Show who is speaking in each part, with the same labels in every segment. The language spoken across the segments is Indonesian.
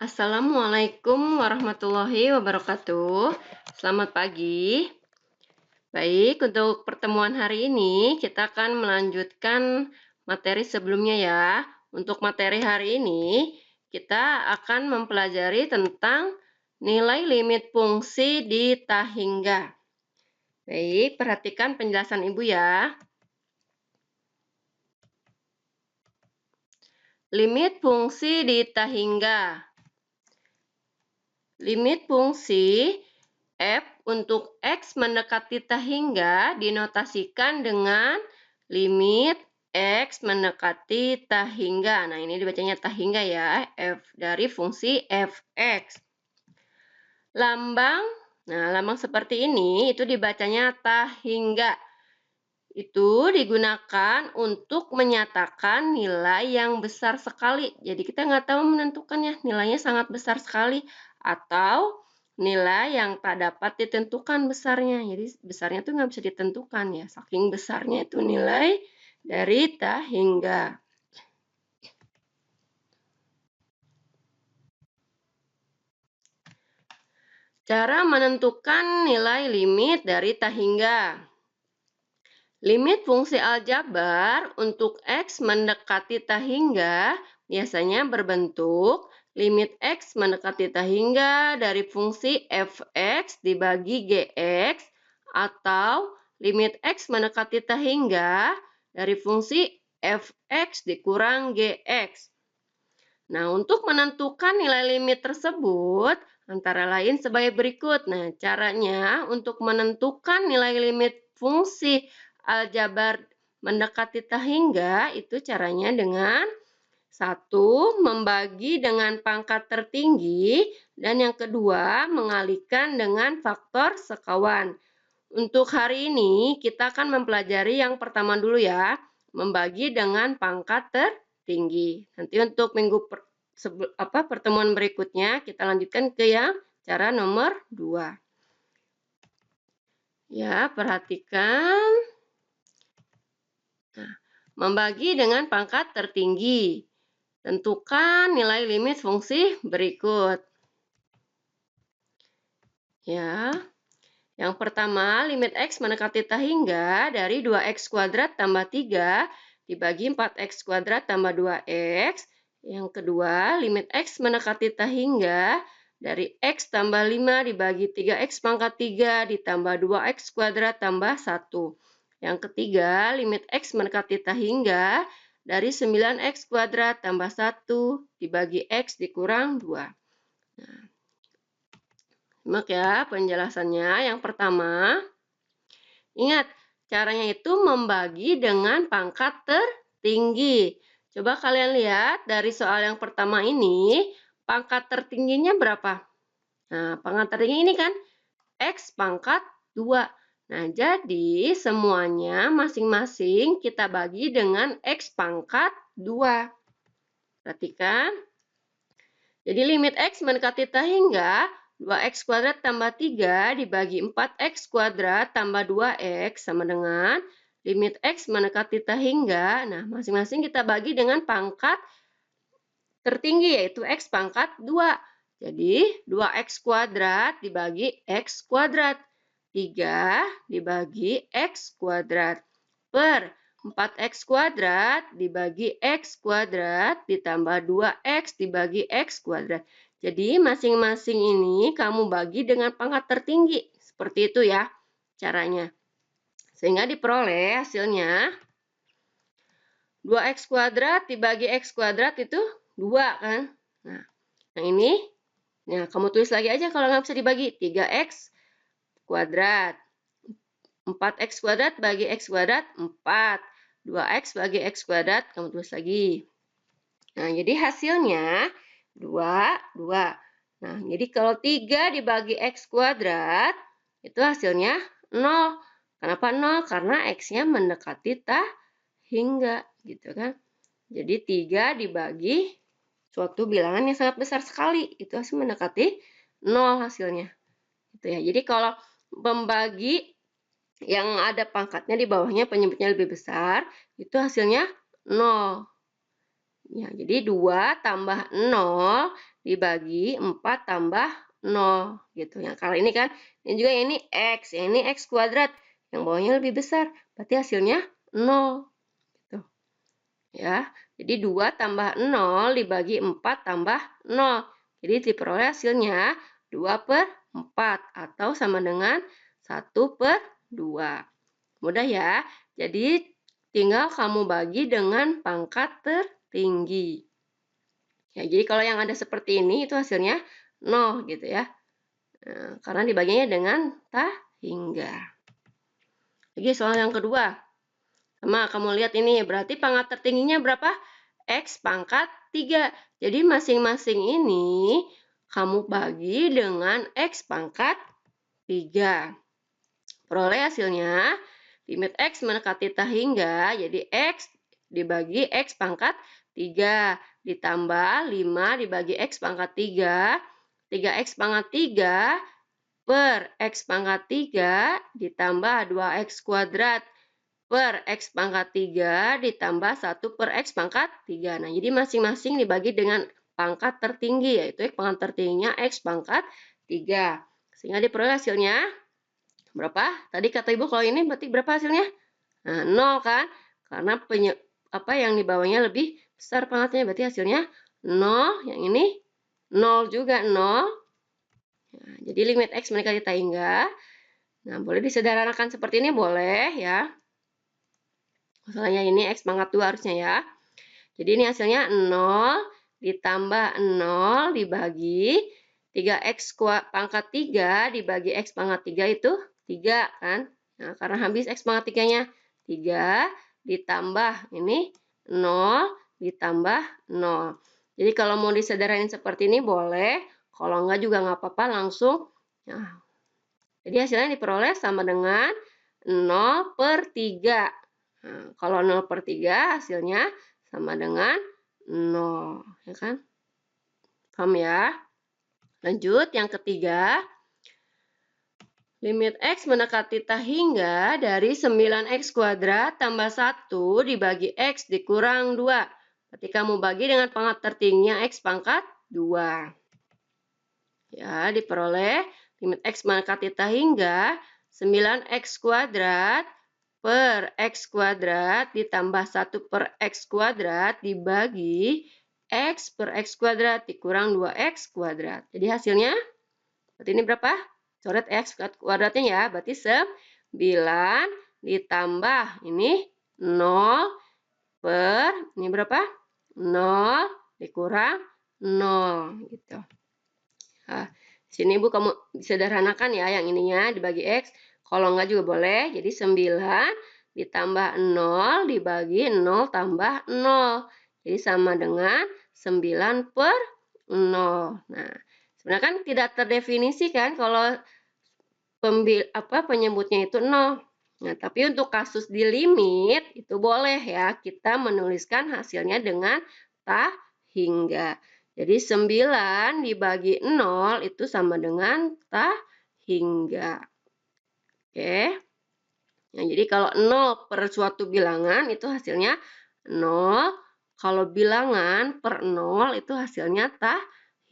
Speaker 1: Assalamualaikum warahmatullahi wabarakatuh. Selamat pagi. Baik, untuk pertemuan hari ini kita akan melanjutkan materi sebelumnya ya. Untuk materi hari ini kita akan mempelajari tentang nilai limit fungsi di tahingga. Baik, perhatikan penjelasan Ibu ya. Limit fungsi di tahingga. Limit fungsi f untuk x mendekati tahingga dinotasikan dengan limit x mendekati tahingga. Nah, ini dibacanya tahingga ya, f dari fungsi fx. Lambang, nah lambang seperti ini itu dibacanya tahingga. Itu digunakan untuk menyatakan nilai yang besar sekali. Jadi kita nggak tahu menentukannya, nilainya sangat besar sekali atau nilai yang tak dapat ditentukan besarnya. Jadi besarnya itu nggak bisa ditentukan ya, saking besarnya itu nilai dari tahingga. Cara menentukan nilai limit dari tahingga. Limit fungsi aljabar untuk x mendekati tahingga biasanya berbentuk limit x mendekati tahingga dari fungsi fx dibagi gx atau limit x mendekati tahingga dari fungsi fx dikurang gx. Nah, untuk menentukan nilai limit tersebut antara lain sebagai berikut. Nah, caranya untuk menentukan nilai limit fungsi aljabar mendekati tahingga itu caranya dengan satu, membagi dengan pangkat tertinggi, dan yang kedua, mengalihkan dengan faktor sekawan. Untuk hari ini, kita akan mempelajari yang pertama dulu ya, membagi dengan pangkat tertinggi. Nanti untuk pertemuan berikutnya, kita lanjutkan ke yang cara nomor 2. Ya, perhatikan. Nah, membagi dengan pangkat tertinggi. Tentukan nilai limit fungsi berikut. Ya, yang pertama, limit x mendekati tahingga dari 2x kuadrat tambah 3 dibagi 4x kuadrat tambah 2x. Yang kedua, limit x mendekati tahingga dari x tambah 5 dibagi 3x pangkat 3 ditambah 2x kuadrat tambah 1. Yang ketiga, limit x mendekati tahingga dari 9x kuadrat tambah 1 dibagi x dikurang 2. Nah, simak ya penjelasannya. Yang pertama, ingat caranya itu membagi dengan pangkat tertinggi. Coba kalian lihat dari soal yang pertama ini, pangkat tertingginya berapa? Nah, pangkat tertinggi ini kan x pangkat 2. Nah, jadi semuanya masing-masing kita bagi dengan x pangkat 2. Perhatikan. Jadi limit x mendekati tahingga 2x kuadrat tambah 3 dibagi 4x kuadrat tambah 2x sama dengan limit x mendekati tahingga. Nah, masing-masing kita bagi dengan pangkat tertinggi yaitu x pangkat 2. Jadi 2x kuadrat dibagi x kuadrat. 3 dibagi x kuadrat per 4x kuadrat dibagi x kuadrat ditambah 2x dibagi x kuadrat. Jadi masing-masing ini kamu bagi dengan pangkat tertinggi. Seperti itu ya caranya. Sehingga diperoleh hasilnya 2x kuadrat dibagi x kuadrat itu 2 kan. Nah, yang ini, nah kamu tulis lagi aja kalau nggak bisa dibagi. 3x kuadrat. 4x kuadrat bagi x kuadrat 4. 2x bagi x kuadrat kamu tulis lagi. Nah, jadi hasilnya 2, 2. Nah, jadi kalau 3 dibagi x kuadrat itu hasilnya 0. Kenapa 0? Karena x-nya mendekati tahingga gitu kan. Jadi 3 dibagi suatu bilangan yang sangat besar sekali. Itu hasil mendekati 0 hasilnya. Gitu ya. Jadi kalau membagi yang ada pangkatnya di bawahnya penyebutnya lebih besar, itu hasilnya 0. Ya, jadi 2 tambah 0 dibagi 4 tambah 0 gitu ya. Kalau ini kan ini juga ini X, yang ini X kuadrat, yang bawahnya lebih besar, berarti hasilnya 0 gitu. Ya. Jadi 2 tambah 0 dibagi 4 tambah 0. Jadi diperoleh hasilnya 2/4 atau sama dengan 1/2. Mudah ya. Jadi tinggal kamu bagi dengan pangkat tertinggi. Ya, jadi kalau yang ada seperti ini itu hasilnya 0 gitu ya. Nah, karena dibaginya dengan tak hingga. Lagi soal yang kedua. Sama kamu lihat ini, berarti pangkat tertingginya berapa? X pangkat 3. Jadi masing-masing ini kamu bagi dengan X pangkat 3. Peroleh hasilnya, limit X mendekati tak hingga, jadi X dibagi X pangkat 3, ditambah 5 dibagi X pangkat 3, 3X pangkat 3 per X pangkat 3, ditambah 2X kuadrat per X pangkat 3, ditambah 1 per X pangkat 3. Nah, jadi masing-masing dibagi dengan pangkat tertinggi, yaitu pangkat tertingginya X pangkat 3. Sehingga diperoleh hasilnya berapa? Tadi kata Ibu kalau ini berarti berapa hasilnya? Nah, 0 kan? Karena yang di bawahnya lebih besar pangkatnya, berarti hasilnya 0. Yang ini 0 juga, 0. Nah, jadi limit X mendekati tak hingga. Nah, boleh disederhanakan seperti ini, boleh ya. Masalahnya ini X pangkat 2 harusnya ya. Jadi ini hasilnya 0 ditambah 0 dibagi 3X pangkat 3 dibagi X pangkat 3 itu 3 kan. Nah, karena habis X pangkat 3-nya 3 ditambah ini 0 ditambah 0. Jadi kalau mau disederhanain seperti ini boleh. Kalau enggak juga nggak apa-apa langsung. Nah, jadi hasilnya diperoleh sama dengan 0/3. Nah, kalau 0/3 hasilnya sama dengan 0. Ya kan? Paham ya? Lanjut, yang ketiga. Limit X mendekati tak hingga dari 9X kuadrat tambah 1 dibagi X dikurang 2. Berarti kamu bagi dengan pangkat tertingginya X pangkat 2. Ya, diperoleh limit X mendekati tak hingga 9X kuadrat per X kuadrat ditambah 1 per X kuadrat dibagi X per X kuadrat dikurang 2X kuadrat. Jadi hasilnya, berarti ini berapa? Coret X kuadratnya ya, berarti 9 ditambah ini 0 per, ini berapa? 0 dikurang 0 gitu. Nah, sini Bu kamu sederhanakan ya yang ininya dibagi X. Kalau enggak juga boleh. Jadi 9 ditambah 0 dibagi 0 tambah 0. Jadi sama dengan 9/0. Nah, sebenarnya kan tidak terdefinisi kan kalau penyebutnya itu 0. Nah, tapi untuk kasus di limit itu boleh ya kita menuliskan hasilnya dengan tak hingga. Jadi 9 dibagi 0 itu sama dengan tak hingga. Oke. Nah, jadi kalau 0 per suatu bilangan itu hasilnya 0. Kalau bilangan per 0 itu hasilnya tak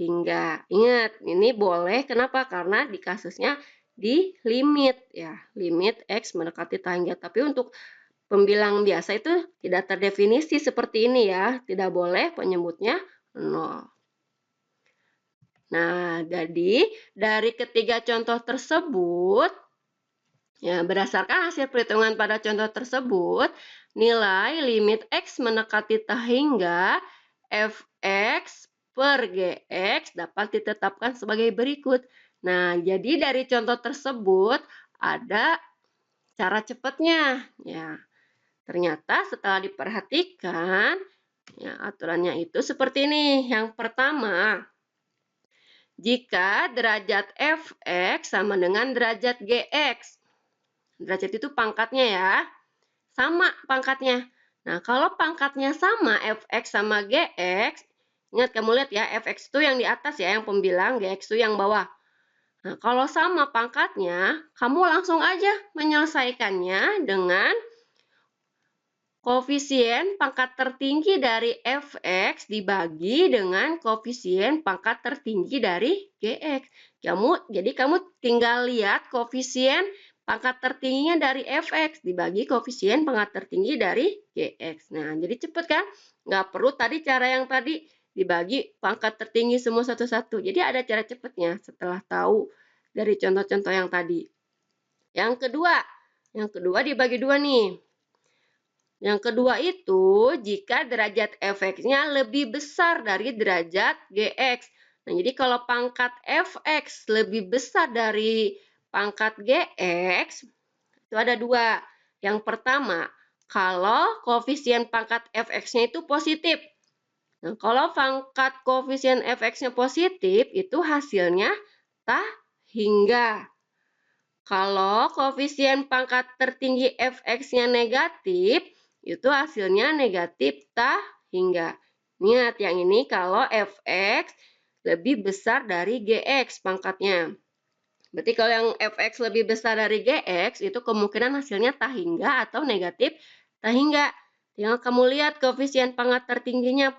Speaker 1: hingga. Ingat, ini boleh. Kenapa? Karena di kasusnya di limit ya, limit X mendekati tak hingga. Tapi untuk pembilang biasa itu tidak terdefinisi seperti ini ya, tidak boleh penyebutnya 0. Nah, jadi dari ketiga contoh tersebut, ya, berdasarkan hasil perhitungan pada contoh tersebut, nilai limit X mendekati tak hingga Fx per Gx dapat ditetapkan sebagai berikut. Nah, jadi dari contoh tersebut ada cara cepatnya. Ya, ternyata setelah diperhatikan, ya, aturannya itu seperti ini. Yang pertama, jika derajat Fx sama dengan derajat Gx. Derajat itu pangkatnya ya. Sama pangkatnya. Nah, kalau pangkatnya sama Fx sama Gx, ingat kamu lihat ya, Fx itu yang di atas ya, yang pembilang, Gx itu yang bawah. Nah, kalau sama pangkatnya, kamu langsung aja menyelesaikannya dengan koefisien pangkat tertinggi dari fx dibagi dengan koefisien pangkat tertinggi dari gx. Jadi kamu tinggal lihat koefisien pangkat tertingginya dari fx dibagi koefisien pangkat tertinggi dari gx. Nah, jadi cepet kan? Nggak perlu tadi cara yang tadi dibagi pangkat tertinggi semua satu-satu. Jadi ada cara cepetnya setelah tahu dari contoh-contoh yang tadi. Yang kedua dibagi dua nih. Yang kedua itu jika derajat fx-nya lebih besar dari derajat gx. Nah, jadi kalau pangkat fx lebih besar dari pangkat gx, itu ada dua. Yang pertama, kalau koefisien pangkat fx-nya itu positif. Nah, kalau pangkat koefisien fx-nya positif, itu hasilnya tah hingga. Kalau koefisien pangkat tertinggi fx-nya negatif, itu hasilnya negatif tah hingga. Ingat yang ini kalau fx lebih besar dari gx pangkatnya. Berarti kalau yang fx lebih besar dari gx, itu kemungkinan hasilnya tah hingga atau negatif tah hingga. Tinggal kamu lihat koefisien pangkat tertinggi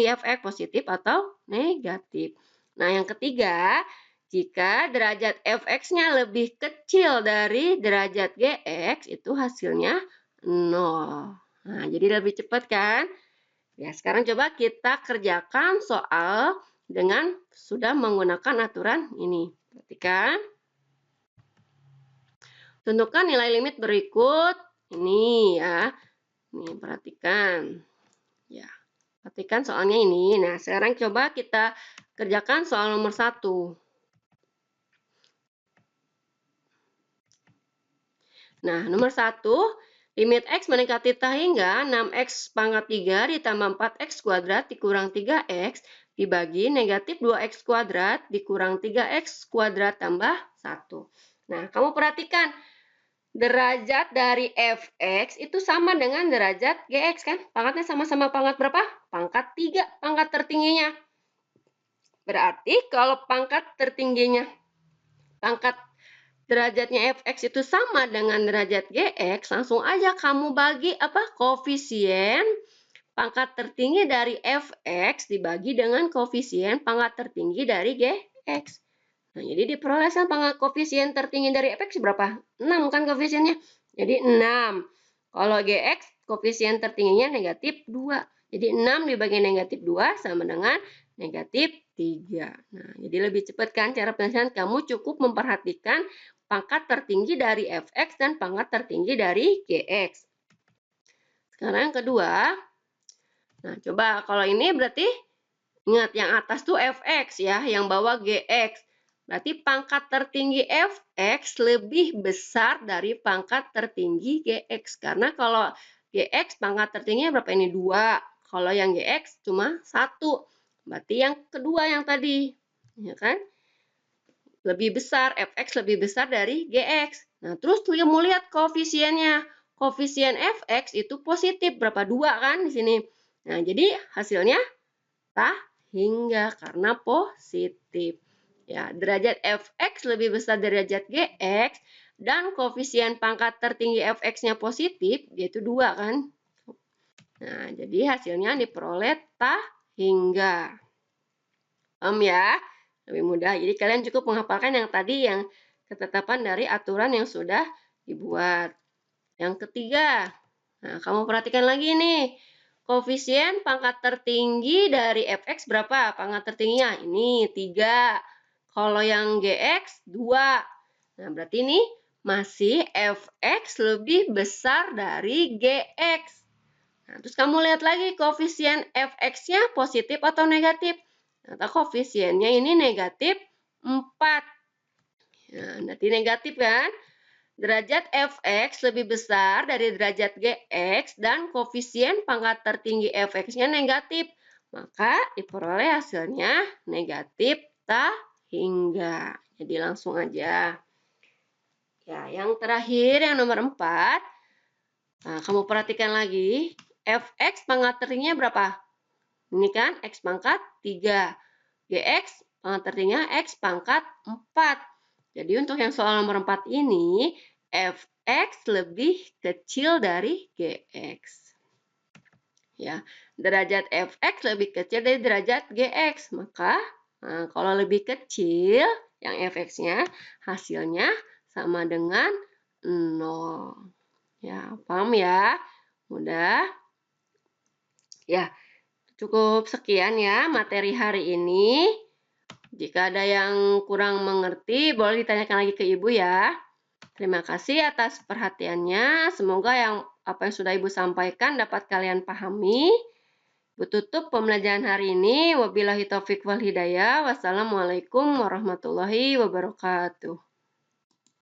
Speaker 1: fx positif atau negatif. Nah, yang ketiga, jika derajat fx-nya lebih kecil dari derajat gx, itu hasilnya 0. Nah, jadi lebih cepat kan? Ya, sekarang coba kita kerjakan soal dengan sudah menggunakan aturan ini. Perhatikan. Tentukan nilai limit berikut. Ini ya. Nih, perhatikan. Ya, perhatikan soalnya ini. Nah, sekarang coba kita kerjakan soal nomor 1. Nah, nomor 1, limit x mendekati tah hingga 6x pangkat 3 ditambah 4x kuadrat dikurang 3x dibagi negatif 2x kuadrat dikurang 3x kuadrat tambah 1. Nah, kamu perhatikan, derajat dari fx itu sama dengan derajat gx kan? Pangkatnya sama-sama pangkat berapa? Pangkat 3, pangkat tertingginya. Berarti kalau pangkat tertingginya, pangkat derajatnya fx itu sama dengan derajat gx, langsung aja kamu bagi koefisien pangkat tertinggi dari fx dibagi dengan koefisien pangkat tertinggi dari gx. Nah, jadi diperolehkan pangkat koefisien tertinggi dari fx berapa? 6 kan koefisiennya. Jadi 6. Kalau gx koefisien tertingginya negatif 2. Jadi 6 dibagi negatif 2 sama dengan negatif 3. Nah, jadi lebih cepat kan cara penyelesaian? Kamu cukup memperhatikan pangkat tertinggi dari fx dan pangkat tertinggi dari gx. Sekarang yang kedua. Nah, coba kalau ini berarti ingat yang atas tuh fx ya, yang bawah gx. Berarti pangkat tertinggi fx lebih besar dari pangkat tertinggi gx. Karena kalau gx pangkat tertingginya berapa ini? 2. Kalau yang gx cuma 1. Berarti yang kedua yang tadi. Ya kan? Lebih besar, fx lebih besar dari gx. Nah, terus kamu lihat koefisiennya. Koefisien fx itu positif. Berapa? 2 kan di sini. Nah, jadi hasilnya tah hingga karena positif. Ya, derajat fx lebih besar dari derajat gx dan koefisien pangkat tertinggi fx-nya positif, yaitu 2 kan. Nah, jadi hasilnya diperoleh tah hingga. Paham ya? Lebih mudah. Jadi kalian cukup menghafalkan yang tadi yang ketetapan dari aturan yang sudah dibuat. Yang ketiga, nah kamu perhatikan lagi nih. Koefisien pangkat tertinggi dari fx berapa? Pangkat tertingginya ini 3. Kalau yang gx 2. Nah, berarti ini masih fx lebih besar dari gx. Nah, terus kamu lihat lagi koefisien fx-nya positif atau negatif. Atau koefisiennya ini negatif 4. Nah, berarti negatif kan? Derajat fx lebih besar dari derajat gx dan koefisien pangkat tertinggi fx-nya negatif. Maka diperoleh hasilnya negatif tah hingga. Jadi langsung aja. Ya, yang terakhir yang nomor 4. Nah, kamu perhatikan lagi. Fx pangkat tertingginya berapa? Ini kan x pangkat 3. Gx pangkat tertingginya x pangkat 4. Jadi untuk yang soal nomor 4 ini, X lebih kecil dari Gx. Ya, derajat Fx lebih kecil dari derajat Gx. Maka, kalau lebih kecil yang Fx-nya, hasilnya sama dengan 0. Ya, paham ya? Mudah. Ya, cukup sekian ya materi hari ini. Jika ada yang kurang mengerti, boleh ditanyakan lagi ke Ibu ya. Terima kasih atas perhatiannya. Semoga apa yang sudah Ibu sampaikan dapat kalian pahami. Ibu tutup pembelajaran hari ini. Wabillahi taufiq wal hidayah. Wassalamualaikum warahmatullahi wabarakatuh.